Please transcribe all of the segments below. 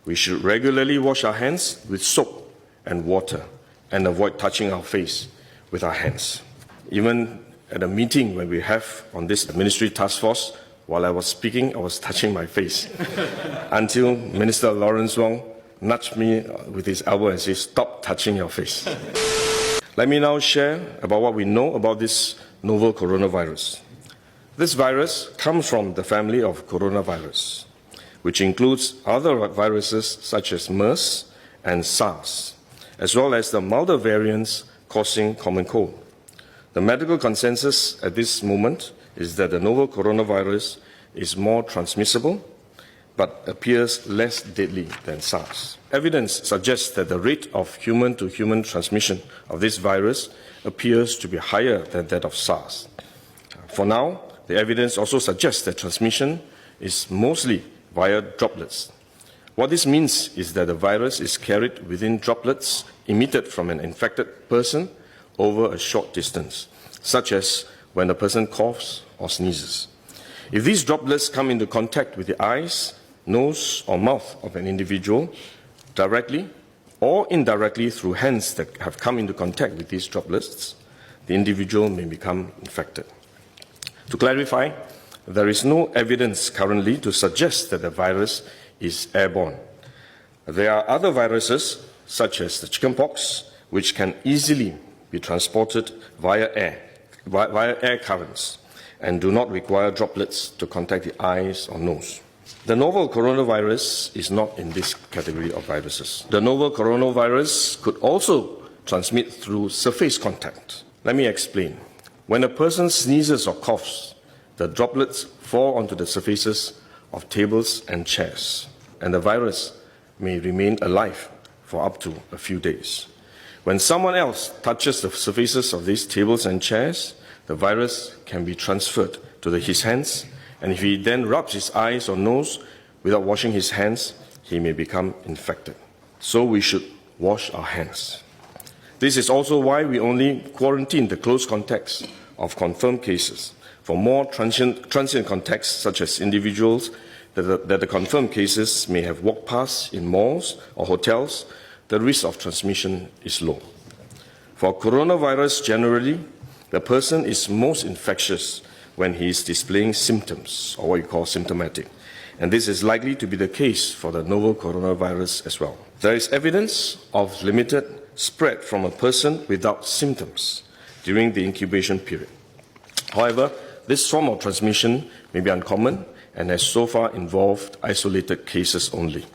We should regularly wash our hands with soap and water and avoid touching our face with our hands. Even at a meeting when we have on this ministry task force, while I was speaking, I was touching my face until Minister Lawrence Wong nudged me with his elbow and said, "Stop touching your face." Let me now share about what we know about this novel coronavirus. This virus comes from the family of coronavirus, which includes other viruses such as MERS and SARS, as well as the milder variants causing common cold. The medical consensus at this moment is that the novel coronavirus is more transmissible but appears less deadly than SARS. Evidence suggests that the rate of human-to-human transmission of this virus appears to be higher than that of SARS. For now, the evidence also suggests that transmission is mostly via droplets. What this means is that the virus is carried within droplets emitted from an infected person over a short distance, such as when a person coughs or sneezes. If these droplets come into contact with the eyes, nose or mouth of an individual directly or indirectly through hands that have come into contact with these droplets, the individual may become infected. To clarify, there is no evidence currently to suggest that the virus is airborne. There are other viruses, such as the chickenpox, which can easily be transported via air currents, and do not require droplets to contact the eyes or nose. The novel coronavirus is not in this category of viruses. The novel coronavirus could also transmit through surface contact. Let me explain. When a person sneezes or coughs, the droplets fall onto the surfaces of tables and chairs, and the virus may remain alive for up to a few days. When someone else touches the surfaces of these tables and chairs, the virus can be transferred to his hands, and if he then rubs his eyes or nose without washing his hands, he may become infected. So we should wash our hands. This is also why we only quarantine the close contacts of confirmed cases. For more transient contacts, such as individuals that the confirmed cases may have walked past in malls or hotels, the risk of transmission is low. For coronavirus generally, the person is most infectious when he is displaying symptoms, or what you call symptomatic. And this is likely to be the case for the novel coronavirus as well. There is evidence of limited spread from a person without symptoms during the incubation period. However, this form of transmission may be uncommon and has so far involved isolated cases only.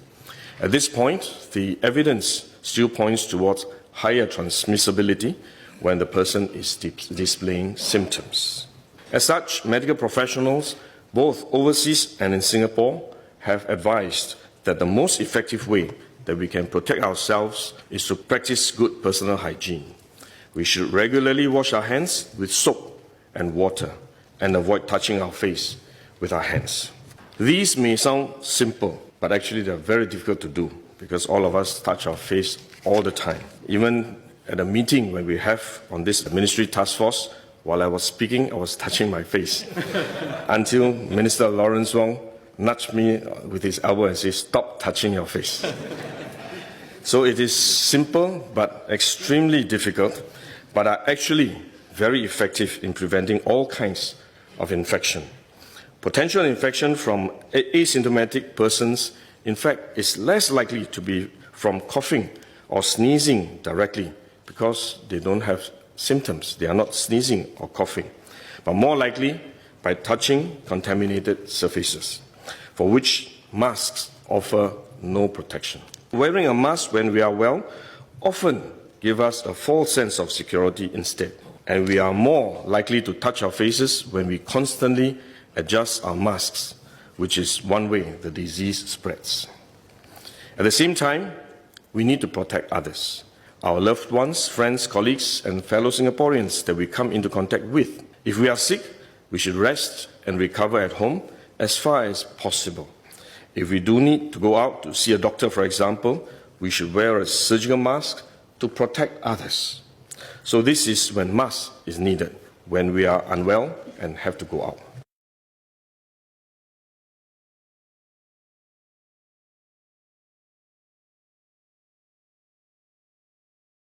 At this point, the evidence still points towards higher transmissibility when the person is displaying symptoms. As such, medical professionals, both overseas and in Singapore, have advised that the most effective way that we can protect ourselves is to practice good personal hygiene. We should regularly wash our hands with soap and water and avoid touching our face with our hands. These may sound simple, but actually they are very difficult to do because all of us touch our face all the time. Even at a meeting when we have on this ministry task force, while I was speaking, I was touching my face until Minister Lawrence Wong nudged me with his elbow and said, "Stop touching your face." So it is simple but extremely difficult, but are actually very effective in preventing all kinds of infection. Potential infection from asymptomatic persons, in fact, is less likely to be from coughing or sneezing directly because they don't have symptoms. They are not sneezing or coughing, but more likely by touching contaminated surfaces, for which masks offer no protection. Wearing a mask when we are well often gives us a false sense of security instead, and we are more likely to touch our faces when we constantly adjust our masks, which is one way the disease spreads. At the same time, we need to protect others, our loved ones, friends, colleagues, and fellow Singaporeans that we come into contact with. If we are sick, we should rest and recover at home as far as possible. If we do need to go out to see a doctor, for example, we should wear a surgical mask to protect others. So this is when mask is needed, when we are unwell and have to go out.